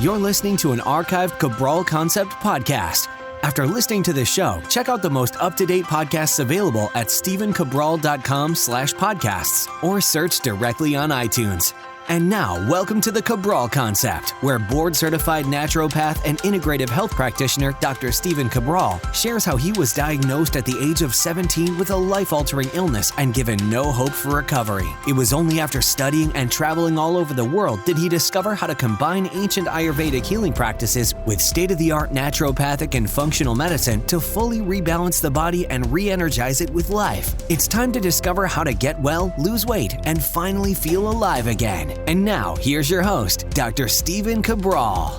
You're listening to an archived Cabral Concept podcast. After listening to this show, check out the most up-to-date podcasts available at stephencabral.com/podcasts or search directly on iTunes. And now, welcome to the Cabral Concept, where board-certified naturopath and integrative health practitioner Dr. Stephen Cabral shares how he was diagnosed at the age of 17 with a life-altering illness and given no hope for recovery. It was only after studying and traveling all over the world did he discover how to combine ancient Ayurvedic healing practices with state-of-the-art naturopathic and functional medicine to fully rebalance the body and re-energize it with life. It's time to discover how to get well, lose weight, and finally feel alive again. And now, here's your host, Dr. Stephen Cabral.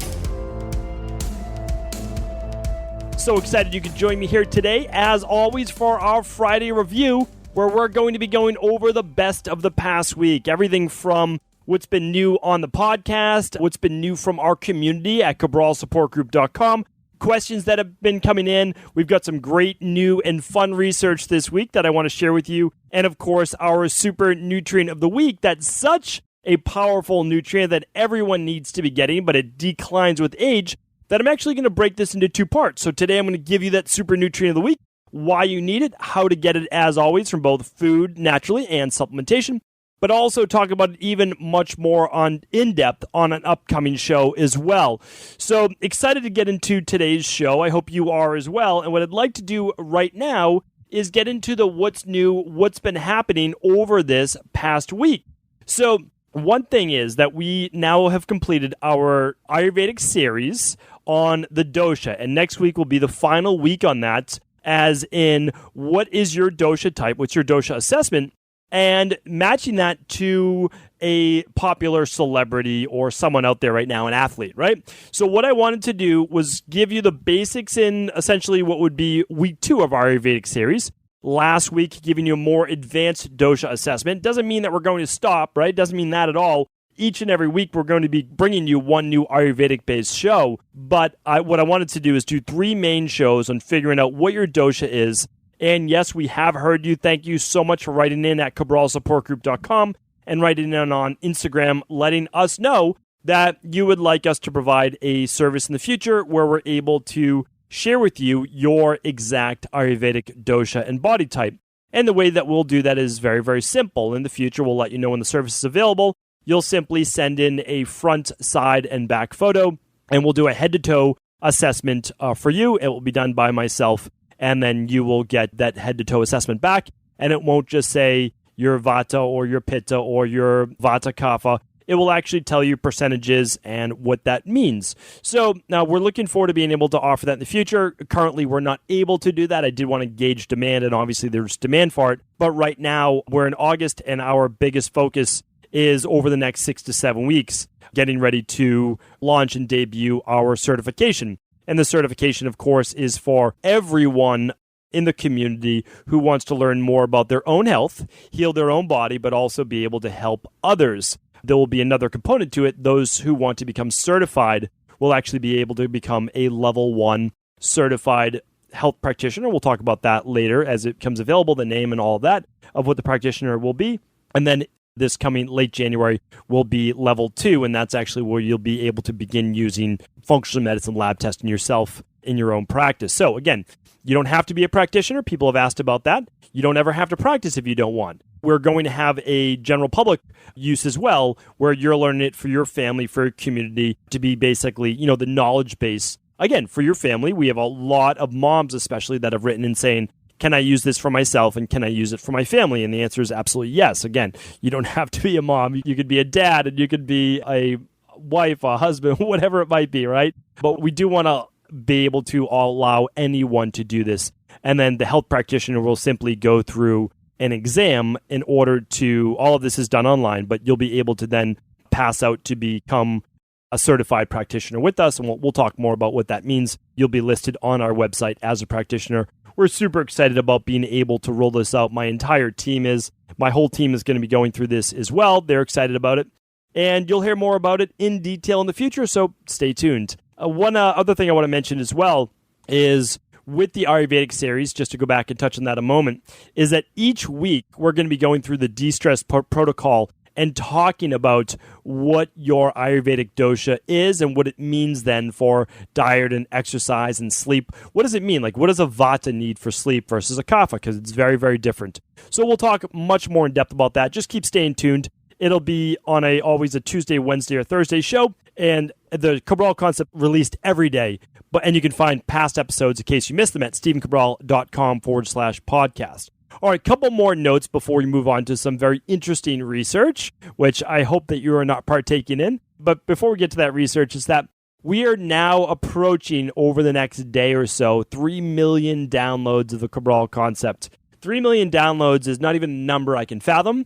So excited you could join me here today, as always, for our Friday review, where we're going to be going over the best of the past week. Everything from what's been new on the podcast, what's been new from our community at cabralsupportgroup.com, questions that have been coming in. We've got some great new and fun research this week that I want to share with you. And of course, our super nutrient of the week that's such a powerful nutrient that everyone needs to be getting, but it declines with age, that I'm actually going to break this into two parts. So today I'm going to give you that super nutrient of the week, why you need it, how to get it as always from both food naturally and supplementation, but also talk about it even much more in depth on an upcoming show as well. So excited to get into today's show. I hope you are as well. And what I'd like to do right now is get into the what's new, what's been happening over this past week. So one thing is that we now have completed our Ayurvedic series on the dosha, and next week will be the final week on that, as in what is your dosha type, what's your dosha assessment, and matching that to a popular celebrity or someone out there right now, an athlete, right? So what I wanted to do was give you the basics in essentially what would be week 2 of our Ayurvedic series. Last week, giving you a more advanced dosha assessment. Doesn't mean that we're going to stop, right? Doesn't mean that at all. Each and every week, we're going to be bringing you one new Ayurvedic-based show. But what I wanted to do is do 3 main shows on figuring out what your dosha is. And yes, we have heard you. Thank you so much for writing in at cabralsupportgroup.com and writing in on Instagram, letting us know that you would like us to provide a service in the future where we're able to share with you your exact Ayurvedic dosha and body type. And the way that we'll do that is very, very simple. In the future, we'll let you know when the service is available. You'll simply send in a front, side, and back photo, and we'll do a head-to-toe assessment for you. It will be done by myself, and then you will get that head-to-toe assessment back, and it won't just say your Vata or your Pitta or your Vata Kapha. It will actually tell you percentages and what that means. So now we're looking forward to being able to offer that in the future. Currently, we're not able to do that. I did want to gauge demand, and obviously there's demand for it. But right now, we're in August, and our biggest focus is over the next 6 to 7 weeks, getting ready to launch and debut our certification. And the certification, of course, is for everyone in the community who wants to learn more about their own health, heal their own body, but also be able to help others. There will be another component to it. Those who want to become certified will actually be able to become a level 1 certified health practitioner. We'll talk about that later as it becomes available, the name and all of that of what the practitioner will be. And then this coming late January will be level 2, and that's actually where you'll be able to begin using functional medicine lab testing yourself in your own practice. So again, you don't have to be a practitioner. People have asked about that. You don't ever have to practice if you don't want. We're going to have a general public use as well, where you're learning it for your family, for your community, to be basically, the knowledge base. Again, for your family, we have a lot of moms especially that have written in saying, can I use this for myself and can I use it for my family? And the answer is absolutely yes. Again, you don't have to be a mom. You could be a dad and you could be a wife, a husband, whatever it might be, right? But we do want to be able to allow anyone to do this. And then the health practitioner will simply go through an exam in order to, all of this is done online, but you'll be able to then pass out to become a certified practitioner with us. And we'll talk more about what that means. You'll be listed on our website as a practitioner. We're super excited about being able to roll this out. My entire team is. My whole team is going to be going through this as well. They're excited about it. And you'll hear more about it in detail in the future, so stay tuned. One other thing I want to mention as well is with the Ayurvedic series, just to go back and touch on that a moment, is that each week we're going to be going through the de-stress protocol and talking about what your Ayurvedic dosha is and what it means then for diet and exercise and sleep. What does it mean? Like, what does a Vata need for sleep versus a Kapha? Because it's very, very different. So we'll talk much more in depth about that. Just keep staying tuned. It'll be on always a Tuesday, Wednesday, or Thursday show, and the Cabral Concept released every day. And you can find past episodes in case you missed them at stephencabral.com/podcast. All right, couple more notes before we move on to some very interesting research, which I hope that you are not partaking in. But before we get to that research, is that we are now approaching, over the next day or so, 3 million downloads of the Cabral Concept. 3 million downloads is not even a number I can fathom.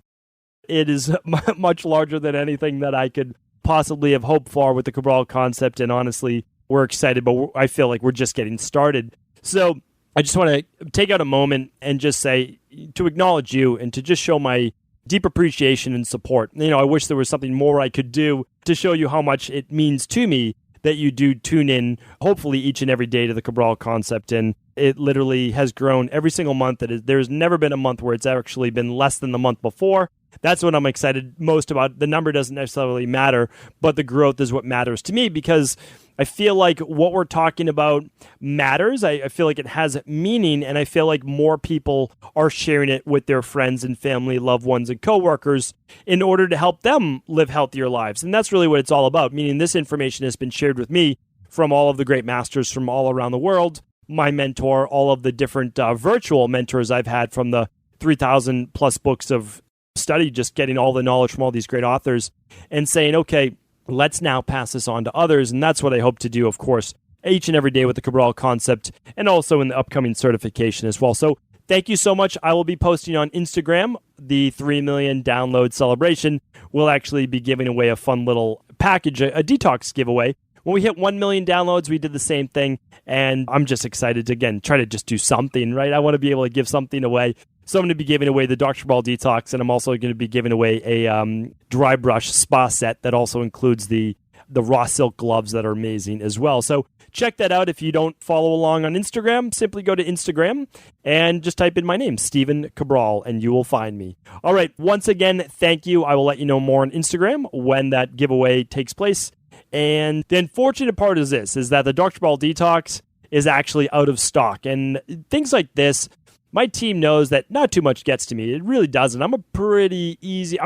It is much larger than anything that I could possibly have hoped for with the Cabral Concept, and honestly, we're excited, but I feel like we're just getting started. So I just want to take out a moment and just say, to acknowledge you and to just show my deep appreciation and support. I wish there was something more I could do to show you how much it means to me that you do tune in, hopefully each and every day, to the Cabral Concept. And it literally has grown every single month. There's never been a month where it's actually been less than the month before. That's what I'm excited most about. The number doesn't necessarily matter, but the growth is what matters to me, because I feel like what we're talking about matters. I feel like it has meaning, and I feel like more people are sharing it with their friends and family, loved ones, and coworkers in order to help them live healthier lives. And that's really what it's all about, meaning this information has been shared with me from all of the great masters from all around the world, my mentor, all of the different virtual mentors I've had from the 3,000 plus books of study, just getting all the knowledge from all these great authors and saying, okay, let's now pass this on to others. And that's what I hope to do, of course, each and every day with the Cabral Concept, and also in the upcoming certification as well. So thank you so much. I will be posting on Instagram the 3 million download celebration. We'll actually be giving away a fun little package, a detox giveaway. When we hit 1 million downloads, we did the same thing. And I'm just excited to, again, try to just do something, right? I want to be able to give something away. So I'm going to be giving away the Dr. Cabral Detox, and I'm also going to be giving away a dry brush spa set that also includes the raw silk gloves that are amazing as well. So check that out. If you don't follow along on Instagram, simply go to Instagram and just type in my name, Stephen Cabral, and you will find me. All right. Once again, thank you. I will let you know more on Instagram when that giveaway takes place. And the unfortunate part is this, is that the Dr. Cabral Detox is actually out of stock. And things like this, my team knows that not too much gets to me. It really doesn't. I'm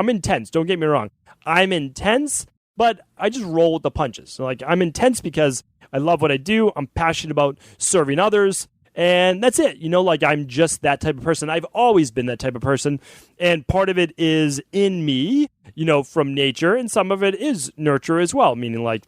intense. Don't get me wrong. I'm intense, but I just roll with the punches. So, I'm intense because I love what I do. I'm passionate about serving others, and that's it. I'm just that type of person. I've always been that type of person, and part of it is in me, from nature, and some of it is nurture as well, meaning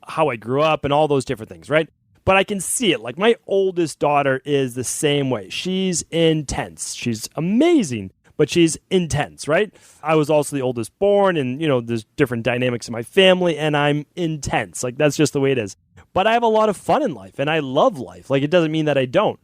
how I grew up and all those different things, right? But I can see it. My oldest daughter is the same way. She's intense. She's amazing, but she's intense, right? I was also the oldest born, and, there's different dynamics in my family, and I'm intense. That's just the way it is. But I have a lot of fun in life, and I love life. It doesn't mean that I don't.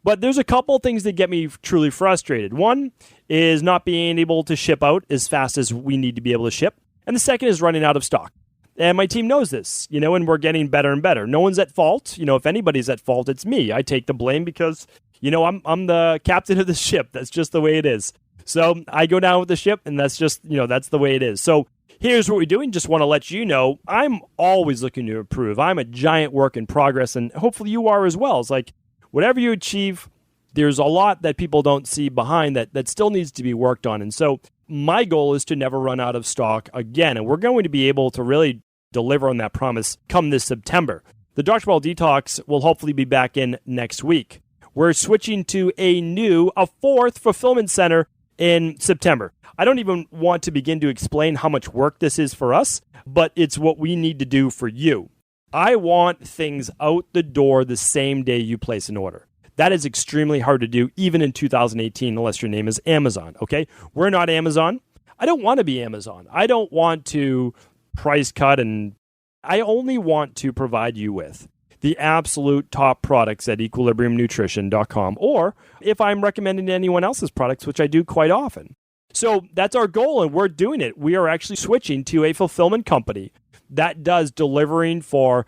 But there's a couple of things that get me truly frustrated. One is not being able to ship out as fast as we need to be able to ship. And the second is running out of stock. And my team knows this, and we're getting better and better. No one's at fault. If anybody's at fault, it's me. I take the blame because, I'm the captain of the ship. That's just the way it is. So I go down with the ship, and that's just, that's the way it is. So here's what we're doing. Just want to let you know, I'm always looking to improve. I'm a giant work in progress, and hopefully you are as well. It's whatever you achieve, there's a lot that people don't see behind that still needs to be worked on. And so my goal is to never run out of stock again. And we're going to be able to really deliver on that promise come this September. The Dr. Cabral Detox will hopefully be back in next week. We're switching to a fourth fulfillment center in September. I don't even want to begin to explain how much work this is for us, but it's what we need to do for you. I want things out the door the same day you place an order. That is extremely hard to do, even in 2018, unless your name is Amazon, okay? We're not Amazon. I don't want to be Amazon. I don't want to price cut, and I only want to provide you with the absolute top products at equilibriumnutrition.com, or if I'm recommending anyone else's products, which I do quite often. So that's our goal, and we're doing it. We are actually switching to a fulfillment company that does delivering for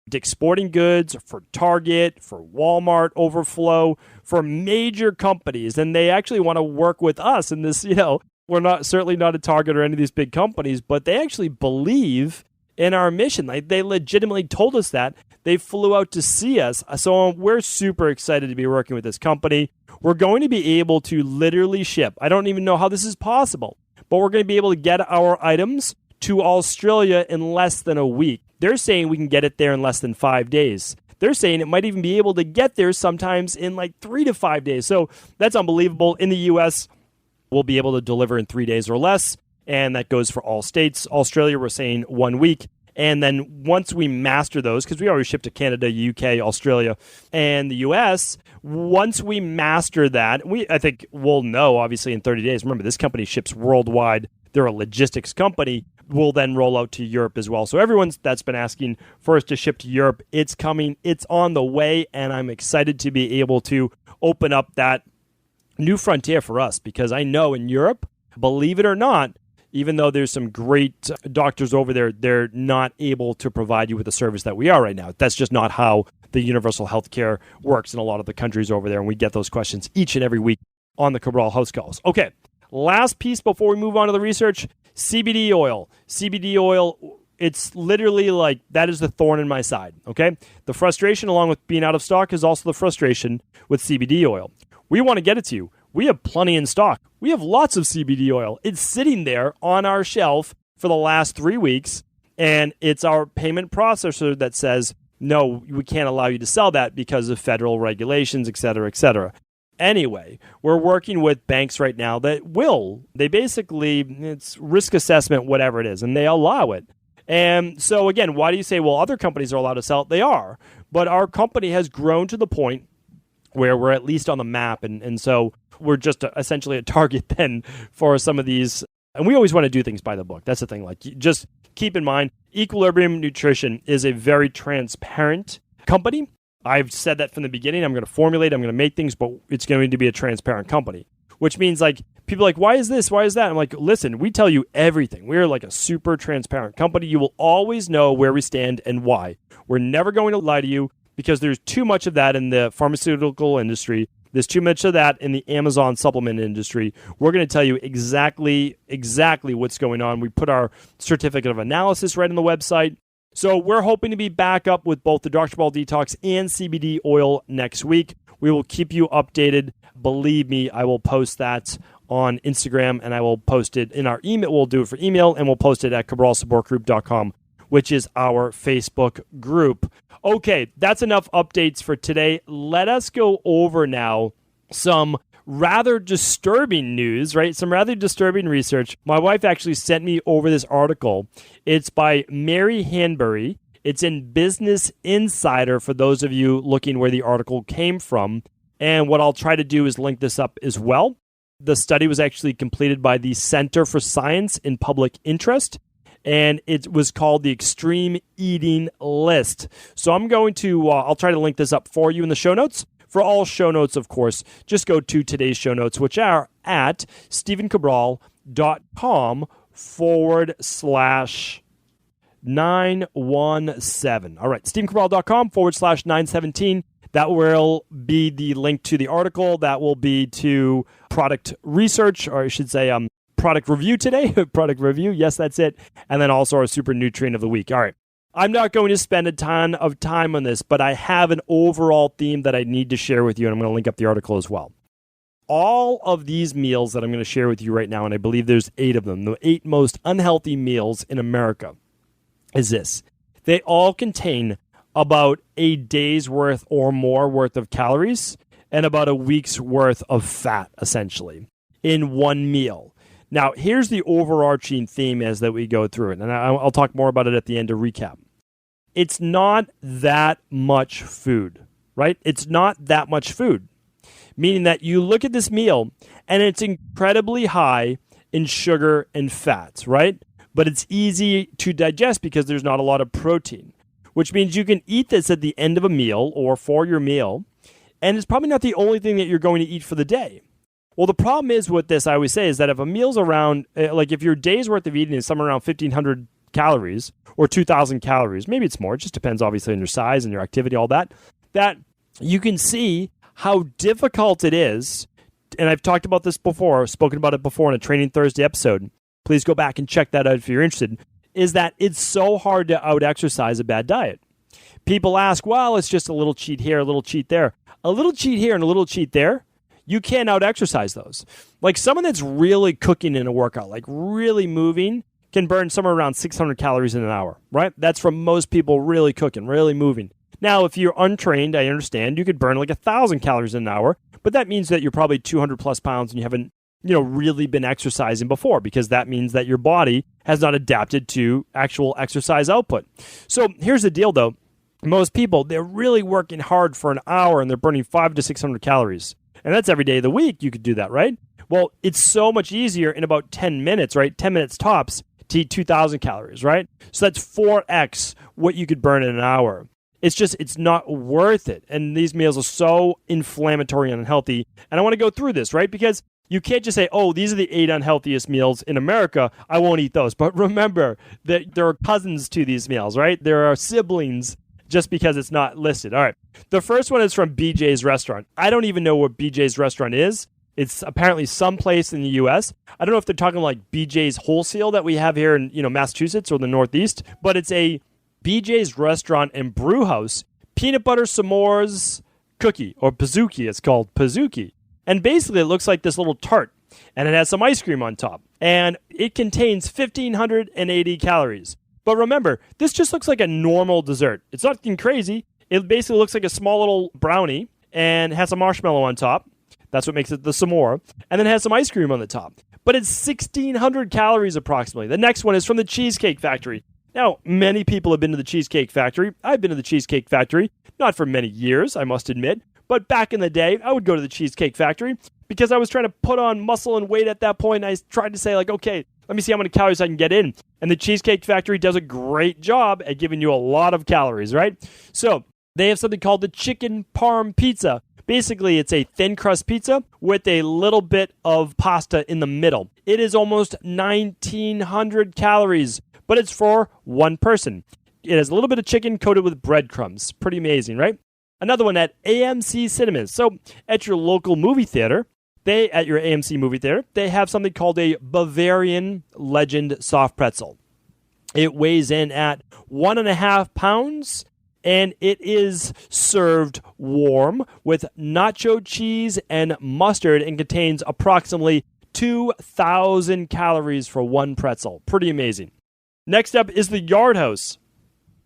Dick's Sporting Goods, for Target, for Walmart, Overflow, for major companies. And they actually want to work with us in this, we're certainly not a target or any of these big companies, but they actually believe in our mission. Like, they legitimately told us that. They flew out to see us. So we're super excited to be working with this company. We're going to be able to literally ship. I don't even know how this is possible, but we're going to be able to get our items to Australia in less than a week. They're saying we can get it there in less than 5 days. They're saying it might even be able to get there sometimes in like 3 to 5 days. So that's unbelievable. In the U.S., we'll be able to deliver in 3 days or less, and that goes for all states. Australia, we're saying 1 week. And then once we master those, because we already ship to Canada, UK, Australia, and the US, once we master that, I think we'll know, obviously, in 30 days. Remember, this company ships worldwide. They're a logistics company. We'll then roll out to Europe as well. So everyone that's been asking for us to ship to Europe, it's coming. It's on the way, and I'm excited to be able to open up that new frontier for us, because I know in Europe, believe it or not, even though there's some great doctors over there, they're not able to provide you with the service that we are right now. That's just not how the universal healthcare works in a lot of the countries over there, and we get those questions each and every week on the Cabral House Calls. Okay, last piece before we move on to the research, CBD oil. CBD oil, it's literally like, that is the thorn in my side, okay? The frustration along with being out of stock is also the frustration with CBD oil. We want to get it to you. We have plenty in stock. We have lots of CBD oil. It's sitting there on our shelf for the last 3 weeks, and it's our payment processor that says, no, we can't allow you to sell that because of federal regulations, et cetera, et cetera. Anyway, we're working with banks right now that they basically, it's risk assessment, whatever it is, and they allow it. And so again, why do you say, well, other companies are allowed to sell it? They are. But our company has grown to the point where we're at least on the map. And so we're just essentially a target then for some of these. And we always want to do things by the book. That's the thing. Like, just keep in mind, Equilibrium Nutrition is a very transparent company. I've said that from the beginning. I'm going to formulate, I'm going to make things, but it's going to be a transparent company, which means like people are like, why is this? Why is that? I'm like, listen, we tell you everything. We're like a super transparent company. You will always know where we stand and why. We're never going to lie to you, because there's too much of that in the pharmaceutical industry. There's too much of that in the Amazon supplement industry. We're going to tell you exactly what's going on. We put our certificate of analysis right on the website. So we're hoping to be back up with both the Dr. Ball Detox and CBD oil next week. We will keep you updated. Believe me, I will post that on Instagram, and I will post it in our email. We'll do it for email, and we'll post it at cabralsupportgroup.com, which is our Facebook group. Okay, that's enough updates for today. Let us go over now some rather disturbing news, right? Some rather disturbing research. My wife actually sent me over this article. It's by Mary Hanbury. It's in Business Insider for those of you looking where the article came from. And what I'll try to do is link this up as well. The study was actually completed by the Center for Science in Public Interest, and it was called the Extreme Eating List. So I'm going to, I'll try to link this up for you in the show notes. For all show notes, of course, just go to today's show notes, which are at stephencabral.com/917. All right, stephencabral.com/917. That will be the link to the article. That will be to product research, or I should say product review today. Product review, yes, that's it. And then also our super nutrient of the week. All right. I'm not going to spend a ton of time on this, but I have an overall theme that I need to share with you, and I'm going to link up the article as well. All of these meals that I'm going to share with you right now, and I believe there's 8 of them, the 8 most unhealthy meals in America, is this. They all contain about a day's worth or more worth of calories and about a week's worth of fat, essentially, in one meal. Now, here's the overarching theme as that we go through it, and I'll talk more about it at the end to recap. It's not that much food, right? It's not that much food, meaning that you look at this meal, and it's incredibly high in sugar and fats, right? But it's easy to digest because there's not a lot of protein, which means you can eat this at the end of a meal or for your meal, and it's probably not the only thing that you're going to eat for the day. Well, the problem is with this, I always say, is that if a meal's around, like if your day's worth of eating is somewhere around 1,500 calories or 2,000 calories, maybe it's more, it just depends obviously on your size and your activity, all that, that you can see how difficult it is and I've talked about this before, spoken about it before in a Training Thursday episode. Please go back and check that out if you're interested. Is that it's so hard to out-exercise a bad diet. People ask, well, it's just a little cheat here, a little cheat there. A little cheat here and a little cheat there, you can't out-exercise those. Like someone that's really cooking in a workout, like really moving, can burn somewhere around 600 calories in an hour, right? That's from most people really cooking, really moving. Now, if you're untrained, I understand, you could burn like 1,000 calories in an hour, but that means that you're probably 200 plus pounds and you haven't really been exercising before, because that means that your body has not adapted to actual exercise output. So here's the deal though. Most people, they're really working hard for an hour and they're burning 500 to 600 calories. And that's every day of the week. You could do that, right? Well, it's so much easier in about 10 minutes, right? 10 minutes tops to eat 2,000 calories, right? So that's 4x what you could burn in an hour. It's not worth it. And these meals are so inflammatory and unhealthy. And I want to go through this, right? Because you can't just say, oh, these are the 8 unhealthiest meals in America. I won't eat those. But remember that there are cousins to these meals, right? There are siblings just because it's not listed. All right. The first one is from BJ's Restaurant. I don't even know what BJ's Restaurant is. It's apparently someplace in the U.S. I don't know if they're talking like BJ's Wholesale that we have here in Massachusetts or the Northeast, but it's a BJ's Restaurant and Brew House peanut butter s'mores cookie, or pizookie. It's called pizookie. And basically, it looks like this little tart, and it has some ice cream on top. And it contains 1,580 calories. But remember, this just looks like a normal dessert. It's nothing crazy. It basically looks like a small little brownie and has a marshmallow on top. That's what makes it the s'more. And then it has some ice cream on the top. But it's 1,600 calories approximately. The next one is from the Cheesecake Factory. Now, many people have been to the Cheesecake Factory. I've been to the Cheesecake Factory, not for many years, I must admit. But back in the day, I would go to the Cheesecake Factory because I was trying to put on muscle and weight at that point. I tried to say, like, okay, let me see how many calories I can get in. And the Cheesecake Factory does a great job at giving you a lot of calories, right? So they have something called the chicken parm pizza. Basically, it's a thin crust pizza with a little bit of pasta in the middle. It is almost 1,900 calories, but it's for one person. It has a little bit of chicken coated with breadcrumbs. Pretty amazing, right? Another one at AMC Cinemas. So at your local movie theater, they have something called a Bavarian Legend soft pretzel. It weighs in at 1.5 pounds, and it is served warm with nacho cheese and mustard and contains approximately 2,000 calories for one pretzel. Pretty amazing. Next up is the Yard House.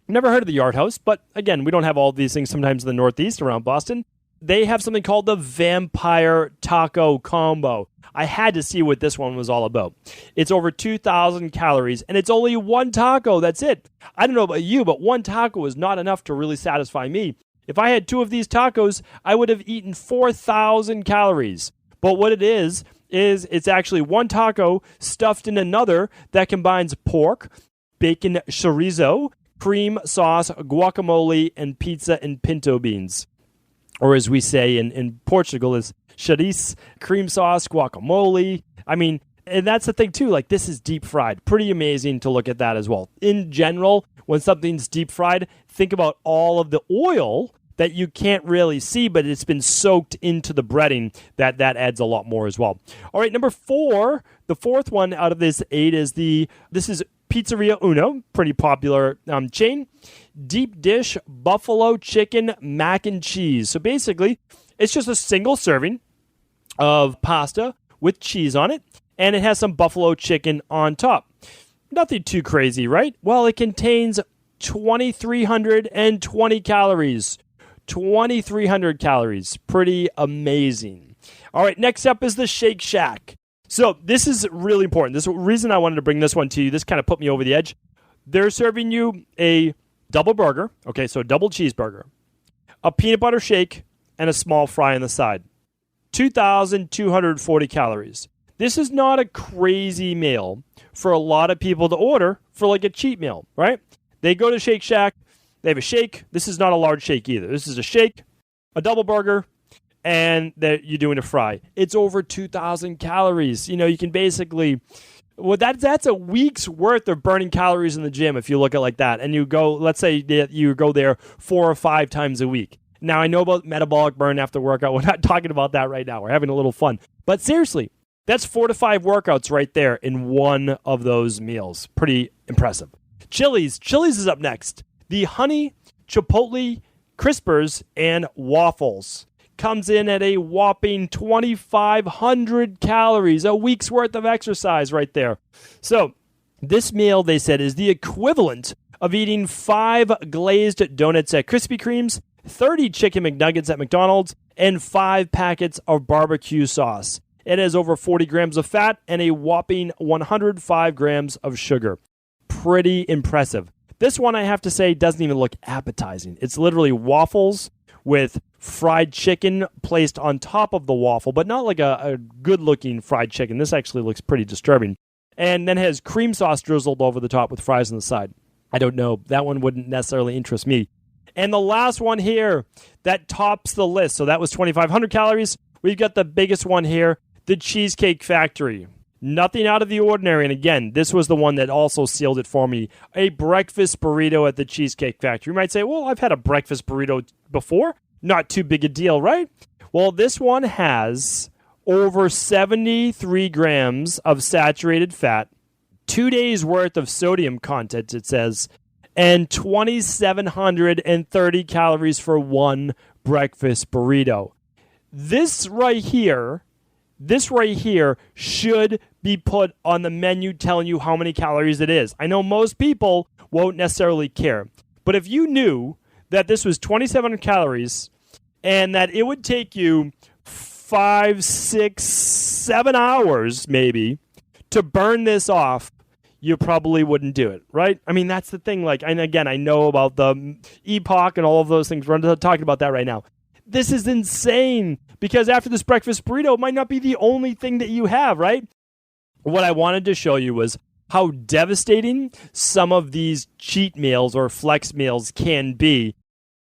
Never heard of the Yard House, but again, we don't have all these things sometimes in the Northeast around Boston. They have something called the Vampire Taco Combo. I had to see what this one was all about. It's over 2,000 calories, and it's only one taco. That's it. I don't know about you, but one taco is not enough to really satisfy me. If I had 2 of these tacos, I would have eaten 4,000 calories. But what it is it's actually one taco stuffed in another that combines pork, bacon chorizo, cream sauce, guacamole, and pizza and pinto beans. Or as we say in Portugal, is chouriço, cream sauce, guacamole. I mean, and that's the thing too, like this is deep fried. Pretty amazing to look at that as well. In general, when something's deep fried, think about all of the oil that you can't really see, but it's been soaked into the breading. That adds a lot more as well. All right, number 4, the fourth one out of this 8 is this is Pizzeria Uno, pretty popular chain. Deep dish buffalo chicken mac and cheese. So basically, it's just a single serving of pasta with cheese on it, and it has some buffalo chicken on top. Nothing too crazy, right? Well, it contains 2,320 calories. 2,300 calories. Pretty amazing. All right, next up is the Shake Shack. So this is really important. This is the reason I wanted to bring this one to you. This kind of put me over the edge. They're serving you a double burger, okay, so a double cheeseburger, a peanut butter shake, and a small fry on the side. 2,240 calories. This is not a crazy meal for a lot of people to order for like a cheat meal, right? They go to Shake Shack, they have a shake. This is not a large shake either. This is a shake, a double burger, and that you're doing a fry. It's over 2,000 calories. You know, you can basically, well, that's a week's worth of burning calories in the gym if you look at it like that. And you go, let's say that you go there 4 or 5 times a week. Now, I know about metabolic burn after workout. We're not talking about that right now. We're having a little fun. But seriously, that's 4 to 5 workouts right there in one of those meals. Pretty impressive. Chili's is up next. The honey chipotle crispers and waffles comes in at a whopping 2,500 calories, a week's worth of exercise right there. So this meal, they said, is the equivalent of eating 5 glazed donuts at Krispy Kreme's, 30 chicken McNuggets at McDonald's, and 5 packets of barbecue sauce. It has over 40 grams of fat and a whopping 105 grams of sugar. Pretty impressive. This one, I have to say, doesn't even look appetizing. It's literally waffles with fried chicken placed on top of the waffle, but not like a good-looking fried chicken. This actually looks pretty disturbing. And then has cream sauce drizzled over the top with fries on the side. I don't know. That one wouldn't necessarily interest me. And the last one here that tops the list, so that was 2,500 calories. We've got the biggest one here, the Cheesecake Factory. Nothing out of the ordinary. And again, this was the one that also sealed it for me. A breakfast burrito at the Cheesecake Factory. You might say, well, I've had a breakfast burrito before. Not too big a deal, right? Well, this one has over 73 grams of saturated fat, 2 days worth of sodium content, it says, and 2,730 calories for one breakfast burrito. This right here should be put on the menu telling you how many calories it is. I know most people won't necessarily care, but if you knew that this was 2,700 calories and that it would take you 5, 6, 7 hours maybe to burn this off, you probably wouldn't do it, right? I mean, that's the thing. Like, and again, I know about the epoch and all of those things. We're not talking about that right now. This is insane because after this breakfast burrito, it might not be the only thing that you have, right? What I wanted to show you was how devastating some of these cheat meals or flex meals can be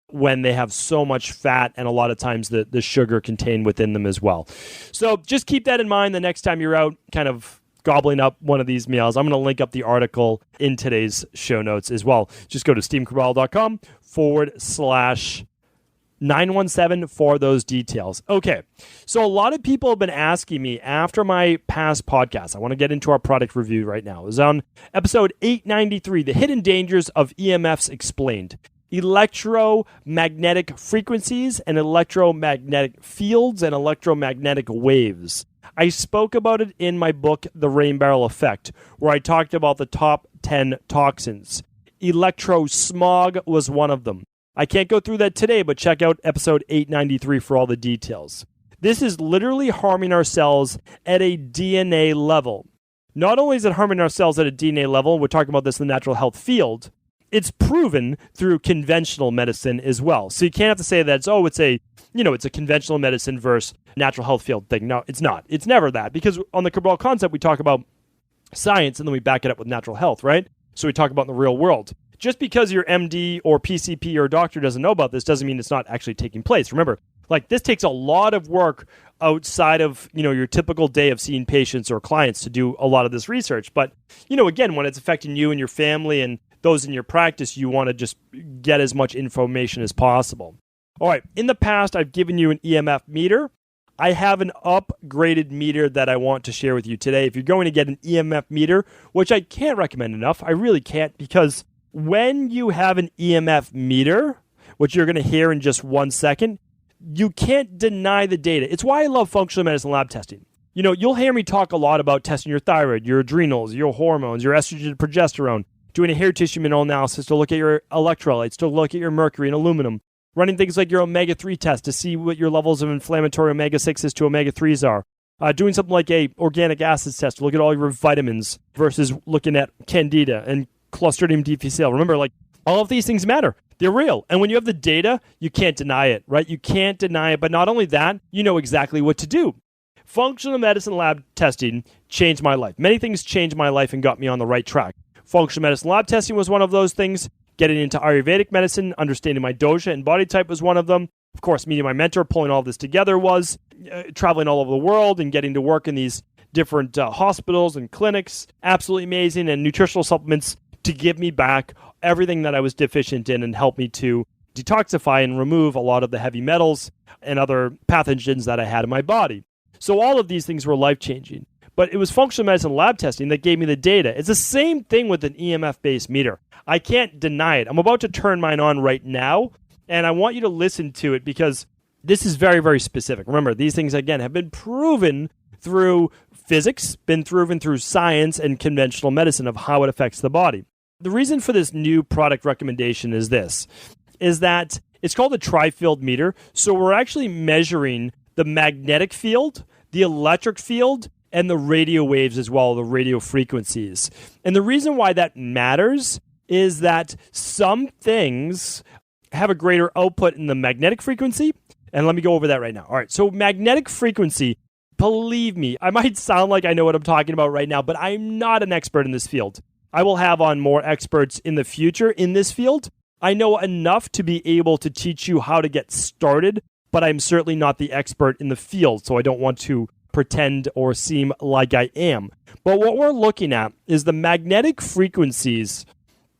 when they have so much fat and a lot of times the sugar contained within them as well. So just keep that in mind the next time you're out kind of gobbling up one of these meals. I'm going to link up the article in today's show notes as well. Just go to StephenCabral.com/917 for those details. Okay, so a lot of people have been asking me after my past podcast. I want to get into our product review right now. It was on episode 893, The Hidden Dangers of EMFs Explained. Electromagnetic frequencies and electromagnetic fields and electromagnetic waves. I spoke about it in my book, The Rain Barrel Effect, where I talked about the top 10 toxins. Electrosmog was one of them. I can't go through that today, but check out episode 893 for all the details. This is literally harming our cells at a DNA level. Not only is it harming our cells at a DNA level, we're talking about this in the natural health field, it's proven through conventional medicine as well. So you can't have to say that it's a conventional medicine versus natural health field thing. No, it's not. It's never that. Because on the Cabral concept, we talk about science and then we back it up with natural health, right? So we talk about in the real world. Just because your MD or PCP or doctor doesn't know about this doesn't mean it's not actually taking place. Remember, like this takes a lot of work outside of, your typical day of seeing patients or clients to do a lot of this research. But, again, when it's affecting you and your family and those in your practice, you want to just get as much information as possible. All right, in the past, I've given you an EMF meter. I have an upgraded meter that I want to share with you today. If you're going to get an EMF meter, which I can't recommend enough, I really can't, because when you have an EMF meter, which you're going to hear in just 1 second, you can't deny the data. It's why I love functional medicine lab testing. You'll hear me talk a lot about testing your thyroid, your adrenals, your hormones, your estrogen, progesterone, doing a hair tissue mineral analysis to look at your electrolytes, to look at your mercury and aluminum, running things like your omega-3 test to see what your levels of inflammatory omega-6s to omega-3s are, doing something like a organic acids test to look at all your vitamins versus looking at candida and Clostridium difficile. Remember, all of these things matter. They're real. And when you have the data, you can't deny it, right? You can't deny it. But not only that, you know exactly what to do. Functional medicine lab testing changed my life. Many things changed my life and got me on the right track. Functional medicine lab testing was one of those things. Getting into Ayurvedic medicine, understanding my dosha and body type was one of them. Of course, meeting my mentor, pulling all this together was traveling all over the world and getting to work in these different hospitals and clinics. Absolutely amazing. And nutritional supplements to give me back everything that I was deficient in and help me to detoxify and remove a lot of the heavy metals and other pathogens that I had in my body. So all of these things were life-changing. But it was functional medicine lab testing that gave me the data. It's the same thing with an EMF-based meter. I can't deny it. I'm about to turn mine on right now, and I want you to listen to it because this is very, very specific. Remember, these things, again, have been proven through physics, been proven through science and conventional medicine of how it affects the body. The reason for this new product recommendation is that it's called a tri-field meter. So we're actually measuring the magnetic field, the electric field, and the radio waves as well, the radio frequencies. And the reason why that matters is that some things have a greater output in the magnetic frequency. And let me go over that right now. All right, so magnetic frequency, believe me, I might sound like I know what I'm talking about right now, but I'm not an expert in this field. I will have on more experts in the future in this field. I know enough to be able to teach you how to get started, but I'm certainly not the expert in the field, so I don't want to pretend or seem like I am. But what we're looking at is the magnetic frequencies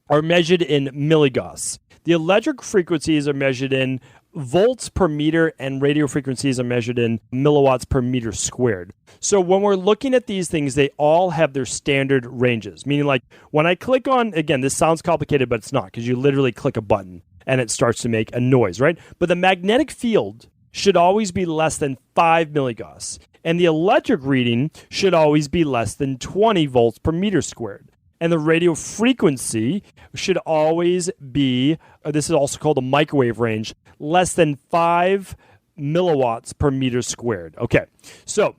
are measured in milligauss. The electric frequencies are measured in volts per meter, and radio frequencies are measured in milliwatts per meter squared. So when we're looking at these things, they all have their standard ranges, meaning like when I click on, again, this sounds complicated, but it's not, because you literally click a button and it starts to make a noise, right? But the magnetic field should always be less than 5 milligauss. And the electric reading should always be less than 20 volts per meter squared. And the radio frequency should always be, this is also called the microwave range, less than 5 milliwatts per meter squared. Okay, so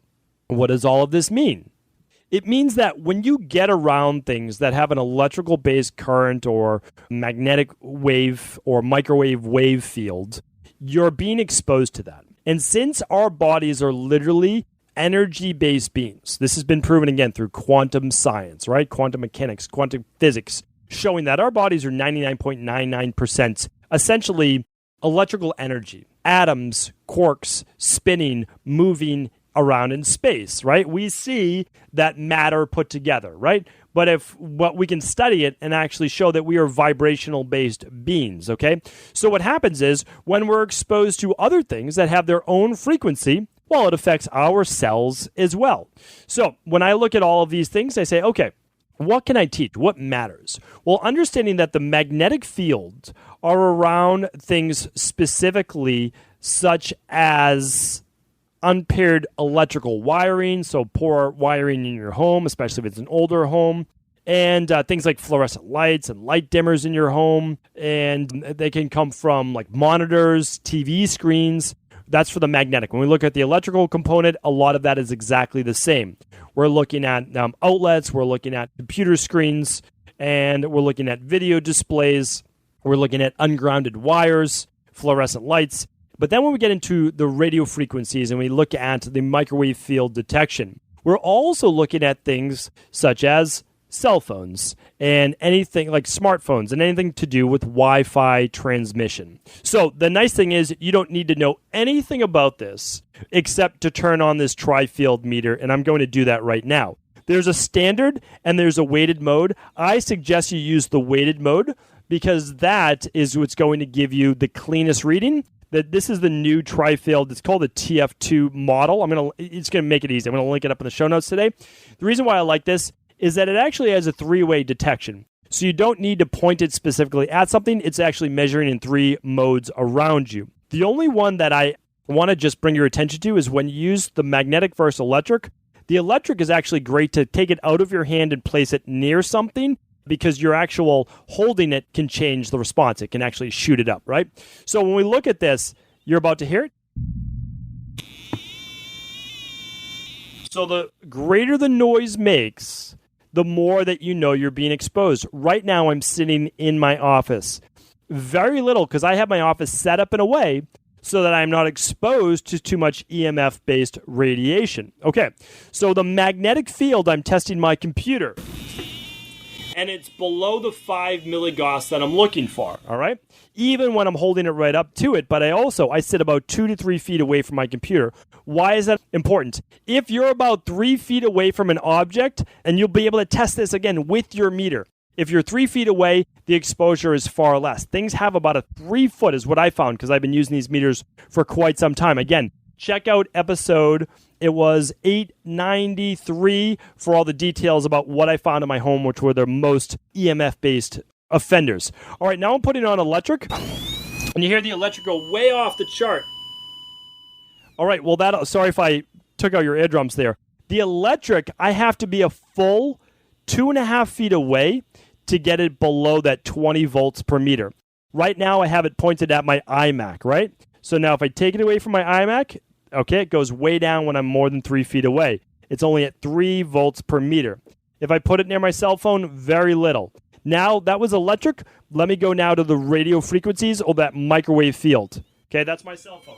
what does all of this mean? It means that when you get around things that have an electrical-based current or magnetic wave or microwave wave field, you're being exposed to that. And since our bodies are literally energy-based beings, this has been proven again through quantum science, right? Quantum mechanics, quantum physics, showing that our bodies are 99.99% essentially electrical energy. Atoms, quarks, spinning, moving around in space, right? We see that matter put together, right? But we can study it and actually show that we are vibrational-based beings, okay? So what happens is when we're exposed to other things that have their own frequency, well, it affects our cells as well. So when I look at all of these things, I say, okay, what can I teach? What matters? Well, understanding that the magnetic fields are around things specifically such as unpaired electrical wiring, so poor wiring in your home, especially if it's an older home, and things like fluorescent lights and light dimmers in your home, and they can come from like monitors, TV screens. That's for the magnetic. When we look at the electrical component, a lot of that is exactly the same. We're looking at outlets, we're looking at computer screens, and we're looking at video displays. We're looking at ungrounded wires, fluorescent lights. But then when we get into the radio frequencies and we look at the microwave field detection, we're also looking at things such as cell phones and anything like smartphones and anything to do with Wi-Fi transmission. So the nice thing is you don't need to know anything about this except to turn on this tri-field meter, and I'm going to do that right now. There's a standard and there's a weighted mode. I suggest you use the weighted mode because that is what's going to give you the cleanest reading. That this is the new tri-field. It's called the TF2 model. It's going to make it easy. I'm going to link it up in the show notes today. The reason why I like this is that it actually has a 3-way detection. So you don't need to point it specifically at something. It's actually measuring in 3 modes around you. The only one that I want to just bring your attention to is when you use the magnetic versus electric. The electric is actually great to take it out of your hand and place it near something, because your actual holding it can change the response. It can actually shoot it up, right? So when we look at this, you're about to hear it. So the greater the noise makes, the more that you know you're being exposed. Right now, I'm sitting in my office. Very little, because I have my office set up in a way so that I'm not exposed to too much EMF-based radiation. Okay, so the magnetic field, I'm testing my computer. And it's below the 5 milligauss that I'm looking for, all right? Even when I'm holding it right up to it, but I sit about 2 to 3 feet away from my computer. Why is that important? If you're about 3 feet away from an object, and you'll be able to test this again with your meter. If you're 3 feet away, the exposure is far less. Things have about a 3 foot is what I found because I've been using these meters for quite some time. Again, check out episode, it was 893 for all the details about what I found in my home, which were the most EMF-based offenders. All right, now I'm putting on electric, and you hear the electric go way off the chart. All right, well, sorry if I took out your eardrums there. The electric, I have to be a full 2.5 feet away to get it below that 20 volts per meter. Right now, I have it pointed at my iMac, right? So now if I take it away from my iMac, okay, it goes way down when I'm more than 3 feet away. It's only at 3 volts per meter. If I put it near my cell phone, very little. Now, that was electric. Let me go now to the radio frequencies or that microwave field. Okay, that's my cell phone.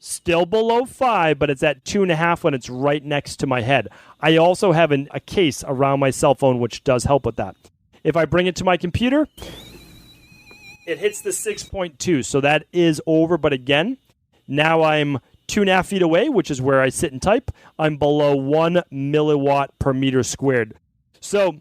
Still below 5, but it's at 2.5 when it's right next to my head. I also have a case around my cell phone, which does help with that. If I bring it to my computer, it hits the 6.2, so that is over. But again, now I'm 2.5 feet away, which is where I sit and type. I'm below 1 milliwatt per meter squared. So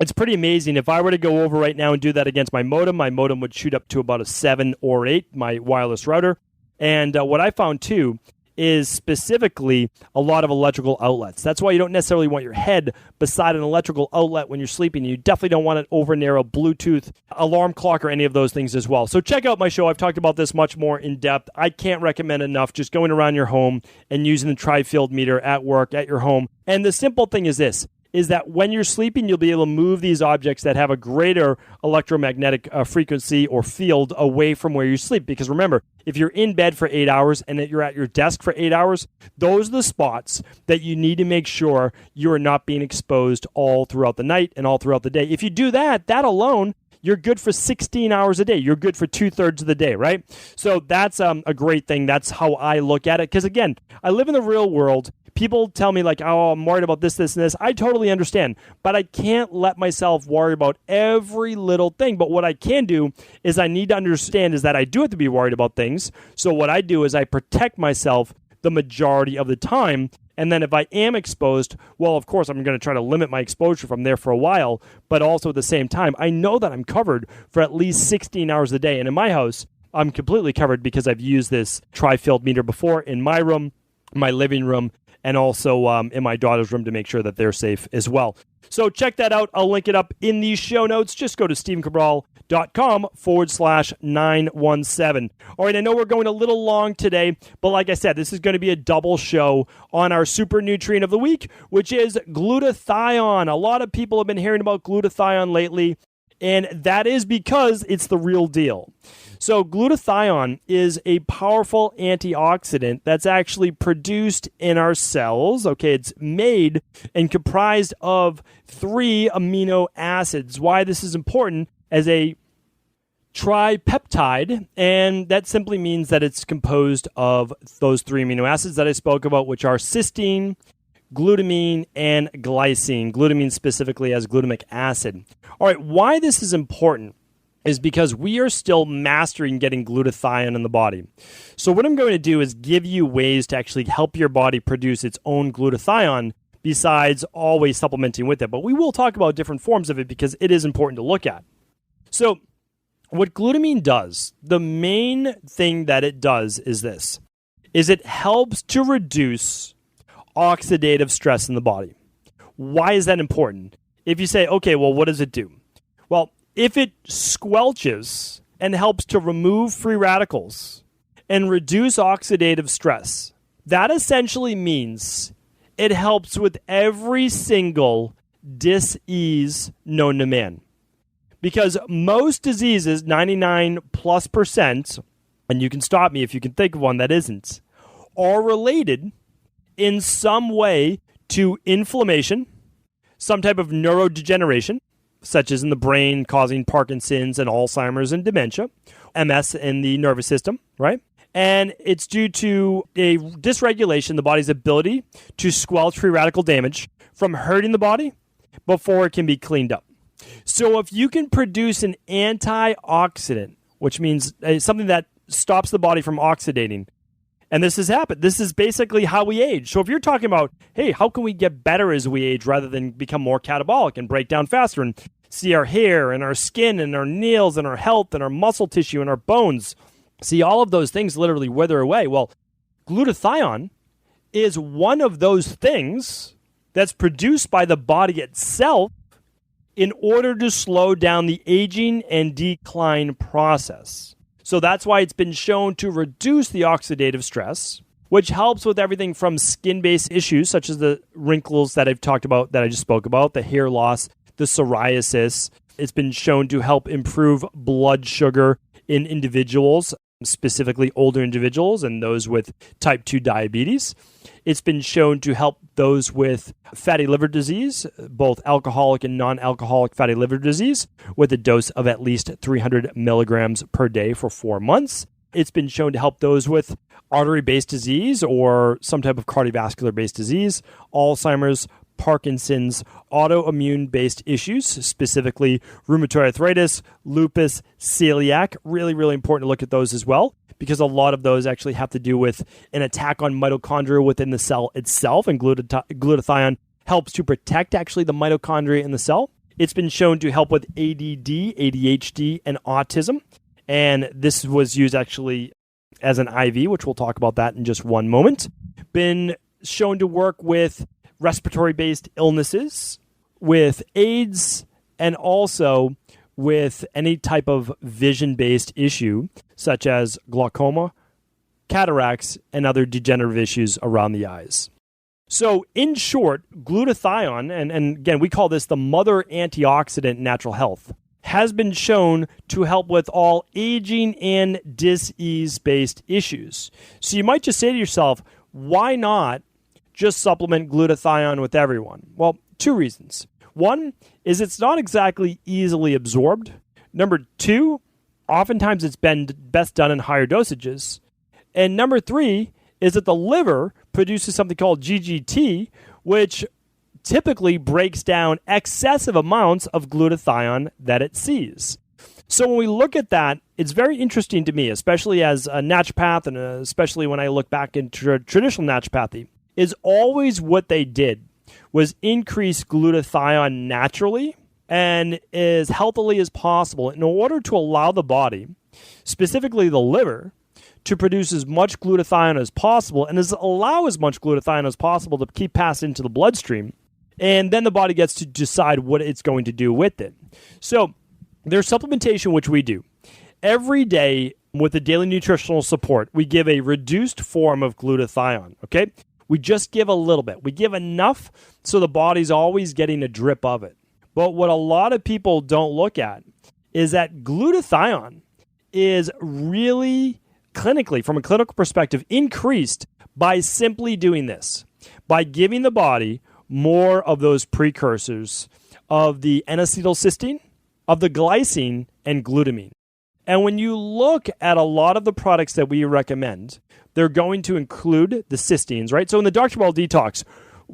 it's pretty amazing. If I were to go over right now and do that against my modem would shoot up to about a 7 or 8, my wireless router. And what I found, too, is specifically a lot of electrical outlets. That's why you don't necessarily want your head beside an electrical outlet when you're sleeping. You definitely don't want it over near a Bluetooth alarm clock or any of those things as well. So check out my show. I've talked about this much more in depth. I can't recommend enough just going around your home and using the tri-field meter at work, at your home. And the simple thing is this, is that when you're sleeping, you'll be able to move these objects that have a greater electromagnetic frequency or field away from where you sleep. Because remember, if you're in bed for 8 hours and that you're at your desk for 8 hours, those are the spots that you need to make sure you are not being exposed all throughout the night and all throughout the day. If you do that alone, you're good for 16 hours a day. You're good for 2/3 of the day, right? So that's a great thing. That's how I look at it. Because again, I live in the real world. People tell me like, oh, I'm worried about this, and this. I totally understand, but I can't let myself worry about every little thing. But what I can do is I need to understand is that I do have to be worried about things. So what I do is I protect myself the majority of the time. And then if I am exposed, well, of course, I'm going to try to limit my exposure from there for a while. But also at the same time, I know that I'm covered for at least 16 hours a day. And in my house, I'm completely covered because I've used this tri-field meter before in my room, my living room, and also in my daughter's room to make sure that they're safe as well. So check that out. I'll link it up in these show notes. Just go to StephenCabral.com/917. All right, I know we're going a little long today, but like I said, this is going to be a double show on our super nutrient of the week, which is glutathione. A lot of people have been hearing about glutathione lately, and that is because it's the real deal. So glutathione is a powerful antioxidant that's actually produced in our cells. Okay, it's made and comprised of 3 amino acids. Why this is important as a tripeptide, and that simply means that it's composed of those 3 amino acids that I spoke about, which are cysteine, glutamine, and glycine. Glutamine specifically as glutamic acid. All right, why this is important is because we are still mastering getting glutathione in the body. So what I'm going to do is give you ways to actually help your body produce its own glutathione besides always supplementing with it. But we will talk about different forms of it because it is important to look at. So what glutamine does, the main thing that it does is this, is it helps to reduce oxidative stress in the body. Why is that important? If you say, okay, well, what does it do? Well, if it squelches and helps to remove free radicals and reduce oxidative stress, that essentially means it helps with every single dis-ease known to man. Because most diseases, 99+%, and you can stop me if you can think of one that isn't, are related in some way to inflammation, some type of neurodegeneration, such as in the brain causing Parkinson's and Alzheimer's and dementia, MS in the nervous system, right? And it's due to a dysregulation in the body's ability to squelch free radical damage from hurting the body before it can be cleaned up. So if you can produce an antioxidant, which means something that stops the body from oxidating, And this has happened. This is basically how we age. So if you're talking about, hey, how can we get better as we age rather than become more catabolic and break down faster and see our hair and our skin and our nails and our health and our muscle tissue and our bones, see all of those things literally wither away. Well, glutathione is one of those things that's produced by the body itself in order to slow down the aging and decline process. So that's why it's been shown to reduce the oxidative stress, which helps with everything from skin-based issues, such as the wrinkles that I've talked about, that I just spoke about, the hair loss, the psoriasis. It's been shown to help improve blood sugar in individuals, specifically older individuals and those with type 2 diabetes. It's been shown to help those with fatty liver disease, both alcoholic and non-alcoholic fatty liver disease, with a dose of at least 300 milligrams per day for 4 months. It's been shown to help those with artery-based disease or some type of cardiovascular-based disease, Alzheimer's, Parkinson's, autoimmune-based issues, specifically rheumatoid arthritis, lupus, celiac. Really, really important to look at those as well, because a lot of those actually have to do with an attack on mitochondria within the cell itself, and glutathione helps to protect actually the mitochondria in the cell. It's been shown to help with ADD, ADHD, and autism, and this was used actually as an IV, which we'll talk about that in just one moment. Been shown to work with respiratory-based illnesses, with AIDS, and also with any type of vision-based issue, such as glaucoma, cataracts, and other degenerative issues around the eyes. So in short, glutathione, and again, we call this the mother antioxidant in natural health, has been shown to help with all aging and disease-based issues. So you might just say to yourself, why not just supplement glutathione with everyone? Well, 2 reasons. One is it's not exactly easily absorbed. Number 2, oftentimes it's been best done in higher dosages. And number 3 is that the liver produces something called GGT, which typically breaks down excessive amounts of glutathione that it sees. So when we look at that, it's very interesting to me, especially as a naturopath and especially when I look back into traditional naturopathy, is always what they did was increase glutathione naturally and as healthily as possible in order to allow the body, specifically the liver, to produce as much glutathione as possible and allow as much glutathione as possible to keep passing into the bloodstream. And then the body gets to decide what it's going to do with it. So there's supplementation, which we do. Every day with the daily nutritional support, we give a reduced form of glutathione, okay? We just give a little bit. We give enough so the body's always getting a drip of it. But what a lot of people don't look at is that glutathione is really clinically, from a clinical perspective, increased by simply doing this, by giving the body more of those precursors of the N-acetylcysteine, of the glycine, and glutamine. And when you look at a lot of the products that we recommend, they're going to include the cysteines, right? So in the Dr. Cabral detox,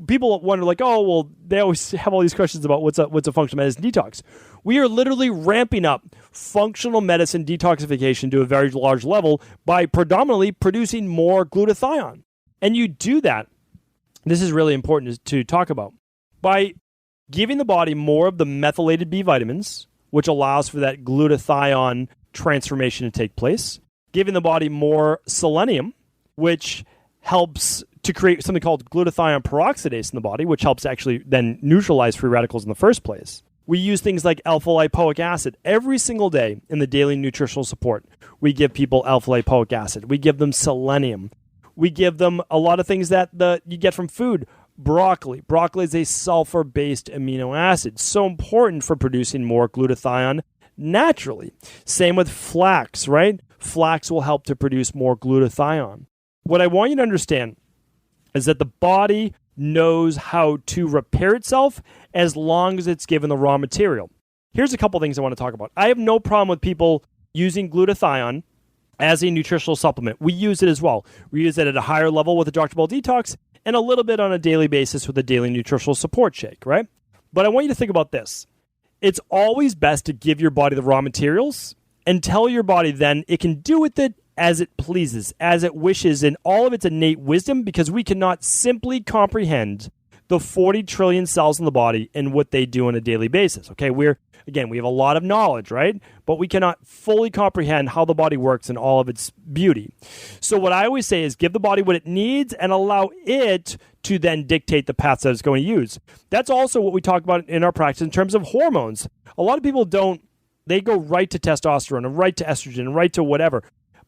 people wonder like, oh, well, they always have all these questions about what's a functional medicine detox. We are literally ramping up functional medicine detoxification to a very large level by predominantly producing more glutathione. And you do that, this is really important to talk about, by giving the body more of the methylated B vitamins, which allows for that glutathione transformation to take place, giving the body more selenium, which helps to create something called glutathione peroxidase in the body, which helps actually then neutralize free radicals in the first place. We use things like alpha-lipoic acid every single day in the daily nutritional support. We give people alpha-lipoic acid. We give them selenium. We give them a lot of things that you get from food. Broccoli. Broccoli is a sulfur-based amino acid, so important for producing more glutathione naturally. Same with flax, right? Flax will help to produce more glutathione. What I want you to understand is that the body knows how to repair itself as long as it's given the raw material. Here's a couple things I want to talk about. I have no problem with people using glutathione as a nutritional supplement. We use it as well. We use it at a higher level with the Dr. Cabral Detox and a little bit on a daily basis with the daily nutritional support shake, right? But I want you to think about this. It's always best to give your body the raw materials and tell your body then it can do with it as it pleases, as it wishes, in all of its innate wisdom, because we cannot simply comprehend the 40 trillion cells in the body and what they do on a daily basis. Okay, we have a lot of knowledge, right? But we cannot fully comprehend how the body works in all of its beauty. So what I always say is give the body what it needs and allow it to then dictate the paths that it's going to use. That's also what we talk about in our practice in terms of hormones. A lot of people they go right to testosterone and right to estrogen and right to whatever.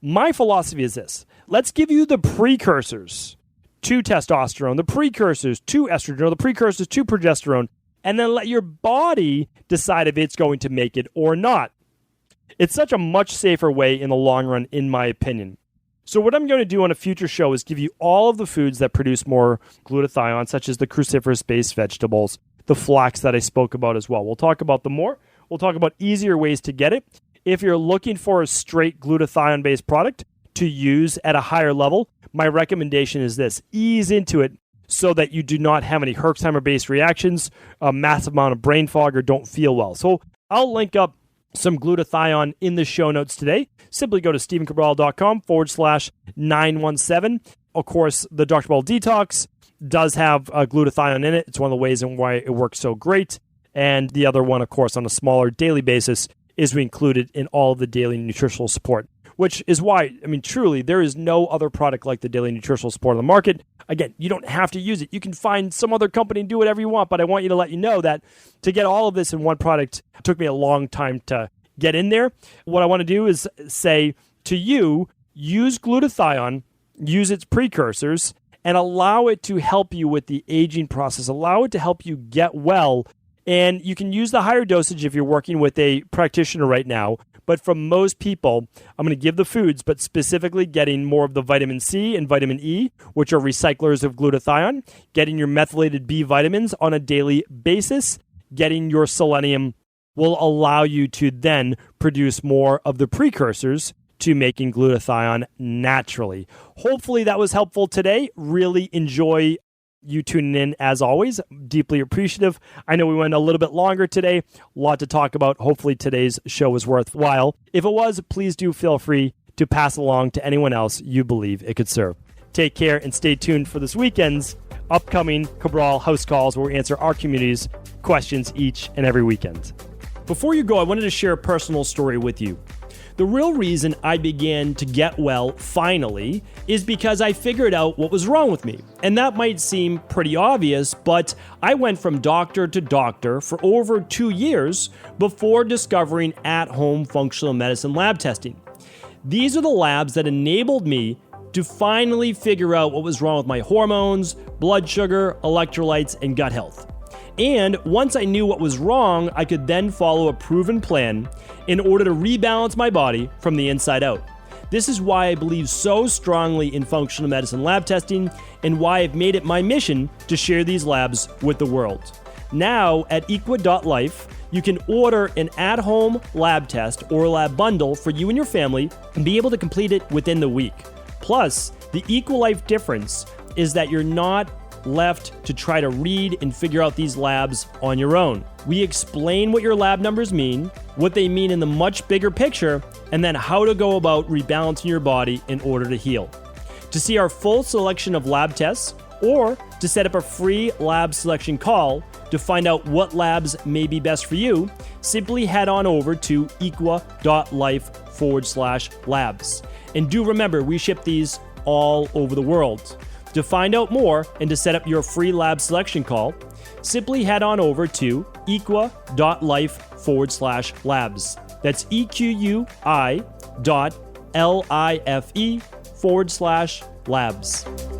My philosophy is this: let's give you the precursors to testosterone, the precursors to estrogen, or the precursors to progesterone, and then let your body decide if it's going to make it or not. It's such a much safer way in the long run, in my opinion. So what I'm going to do on a future show is give you all of the foods that produce more glutathione, such as the cruciferous-based vegetables, the flax that I spoke about as well. We'll talk about them more. We'll talk about easier ways to get it. If you're looking for a straight glutathione-based product to use at a higher level, my recommendation is this: ease into it so that you do not have any Herxheimer-based reactions, a massive amount of brain fog, or don't feel well. So I'll link up some glutathione in the show notes today. Simply go to StephenCabral.com/917. Of course, the Dr. Ball Detox does have glutathione in it. It's one of the ways in why it works so great. And the other one, of course, on a smaller daily basis, is we include it in all of the daily nutritional support, which is why, truly, there is no other product like the daily nutritional support on the market. Again, you don't have to use it. You can find some other company and do whatever you want, but I want you to let you know that to get all of this in one product took me a long time to get in there. What I want to do is say to you, use glutathione, use its precursors, and allow it to help you with the aging process. Allow it to help you get well. And you can use the higher dosage if you're working with a practitioner right now. But for most people, I'm going to give the foods, but specifically getting more of the vitamin C and vitamin E, which are recyclers of glutathione, getting your methylated B vitamins on a daily basis, getting your selenium will allow you to then produce more of the precursors to making glutathione naturally. Hopefully that was helpful today. Really enjoy you tuning in as always. Deeply appreciative. I know we went a little bit longer today. A lot to talk about. Hopefully today's show was worthwhile. If it was, please do feel free to pass along to anyone else you believe it could serve. Take care and stay tuned for this weekend's upcoming Cabral House Calls, where we answer our community's questions each and every weekend. Before you go, I wanted to share a personal story with you. The real reason I began to get well finally is because I figured out what was wrong with me. And that might seem pretty obvious, but I went from doctor to doctor for over 2 years before discovering at-home functional medicine lab testing. These are the labs that enabled me to finally figure out what was wrong with my hormones, blood sugar, electrolytes, and gut health. And once I knew what was wrong, I could then follow a proven plan in order to rebalance my body from the inside out. This is why I believe so strongly in functional medicine lab testing and why I've made it my mission to share these labs with the world. Now at equa.life, you can order an at-home lab test or lab bundle for you and your family and be able to complete it within the week. Plus, the EquaLife difference is that you're not left to try to read and figure out these labs on your own. We explain what your lab numbers mean, what they mean in the much bigger picture, and then how to go about rebalancing your body in order to heal. To see our full selection of lab tests, or to set up a free lab selection call to find out what labs may be best for you, simply head on over to equa.life/labs. And do remember, we ship these all over the world. To find out more and to set up your free lab selection call, simply head on over to equa.life/labs. That's EQUI.LIFE/labs.